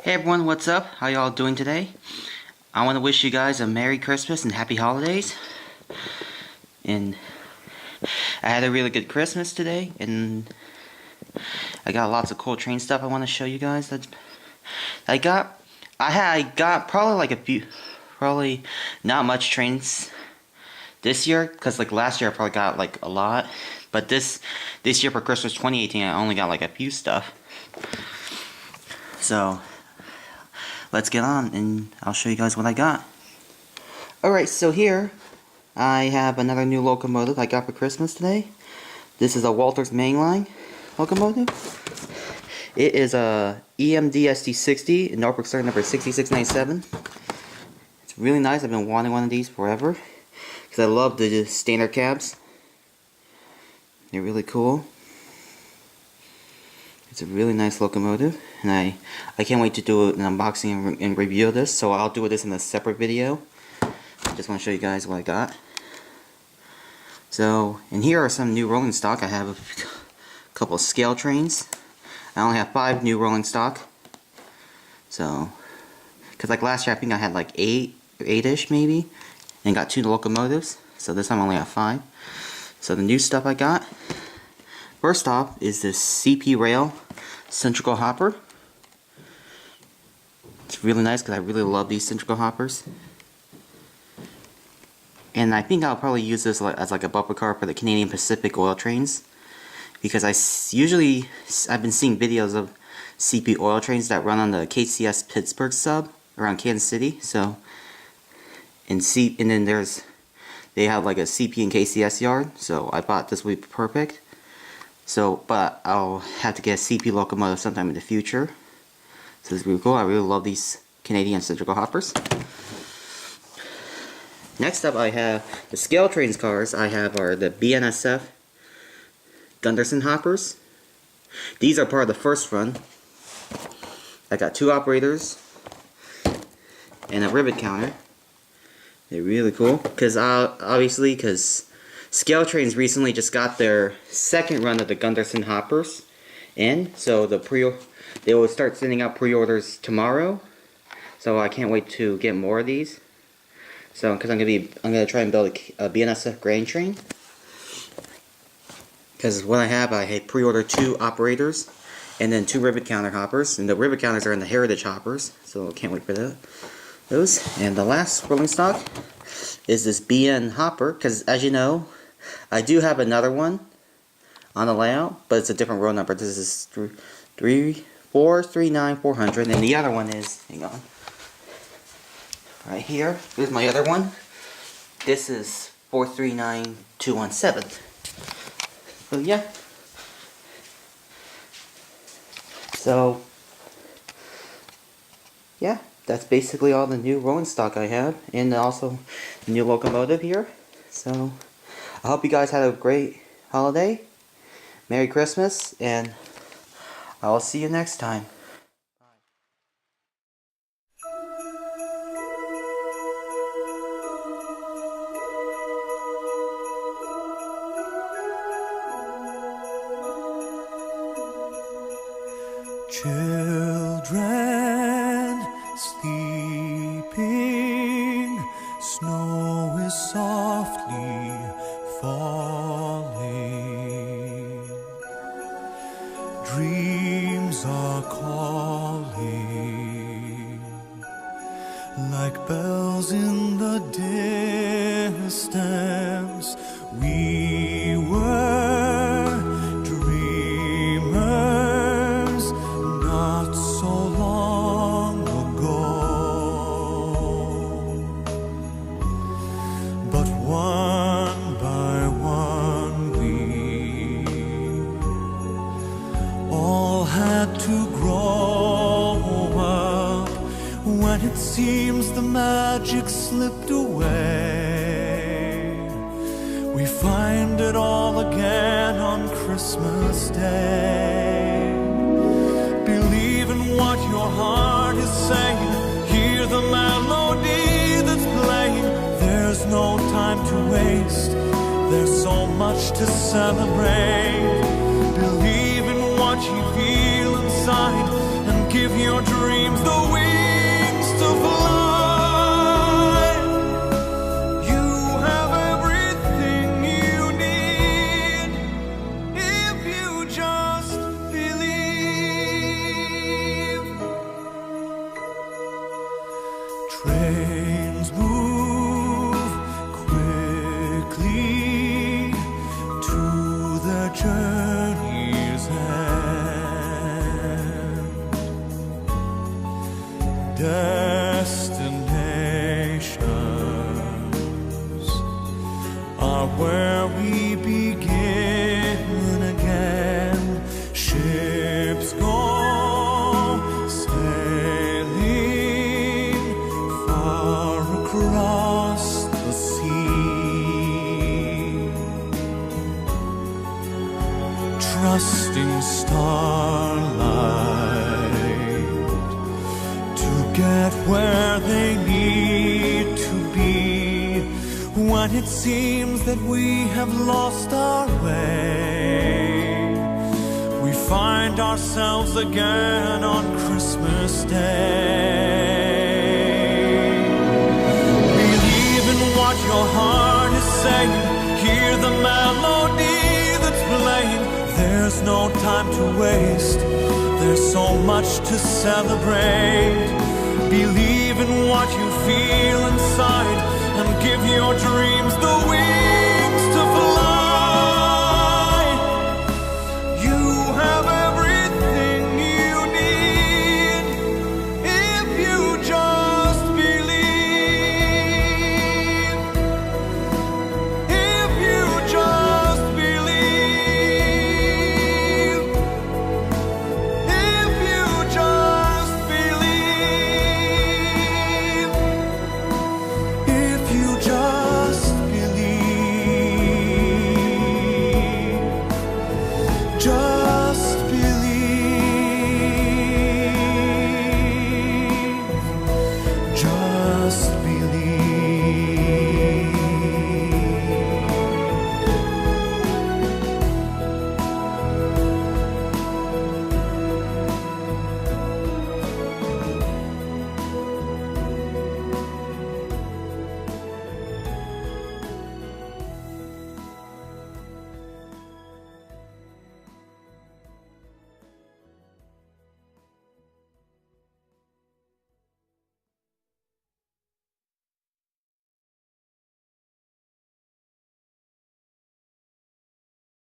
Hey everyone, what's up? How y'all doing today? I want to wish you guys a Merry Christmas and Happy Holidays. And I had a really good Christmas today, and I got lots of cool train stuff I want to show you guys. I got probably not much trains this year, because like last year I probably got like a lot, but this year for Christmas 2018 I only got like a few stuff. So let's get on and I'll show you guys what I got. Alright, so here I have another new locomotive I got for Christmas today. This is a Walters Mainline locomotive. It is a EMD ST60 in Norfolk Southern number 6697. It's really nice. I've been wanting one of these forever because I love the standard cabs. They're really cool. It's a really nice locomotive, and I can't wait to do an unboxing and review of this, so I'll do this in a separate video. I just want to show you guys what I got. So, and here are some new rolling stock. I have a couple of scale trains. I only have 5 new rolling stock. So, because like last year I think I had like 8-ish maybe, and got 2 locomotives. So this time I only have 5. So the new stuff I got. First off is this CP Rail cylindrical hopper. It's really nice because I really love these cylindrical hoppers. And I think I'll probably use this as like a bumper car for the Canadian Pacific oil trains. Because I've been seeing videos of CP oil trains that run on the KCS Pittsburgh sub around Kansas City. So, and then they have like a CP and KCS yard. So I thought this would be perfect. So, but I'll have to get a CP locomotive sometime in the future. So this is really cool. I really love these Canadian cylindrical hoppers. Next up I have the scale trains cars I have are the BNSF Gunderson hoppers. These are part of the first run. I got 2 operators and a rivet counter. They're really cool because obviously Scale Trains recently just got their second run of the Gunderson hoppers in, so they will start sending out pre-orders tomorrow. So I can't wait to get more of these. So because I'm gonna try and build a BNSF grain train. Because what I had pre-ordered 2 operators and then 2 rivet counter hoppers, and the rivet counters are in the Heritage hoppers, so I can't wait for those. And the last rolling stock is this BN hopper, because as you know, I do have another one on the layout, but it's a different row number. This is 439-400, and the other one is, hang on, right here. Here's my other one. This is 439-217. So yeah. So yeah, that's basically all the new rolling stock I have, and also the new locomotive here. So I hope you guys had a great holiday. Merry Christmas, and I will see you next time. Children sleeping, snow is softly falling, dreams are calling, like bells in the distance. We were dreamers not so long ago, but one by one we all had to grow up. When it seems the magic slipped away, we find it all again on Christmas Day. Believe in what your heart is saying. Hear the melody that's playing. There's no time to waste. There's so much to celebrate. Believe in what you feel inside and give your dreams the destinations are where we begin again. Ships go sailing far across the sea, trusting starlight to get where they need to be. When it seems that we have lost our way, we find ourselves again on Christmas Day. Believe in what your heart is saying, hear the melody that's playing. There's no time to waste, there's so much to celebrate. Believe in what you feel inside and give your dreams the wings.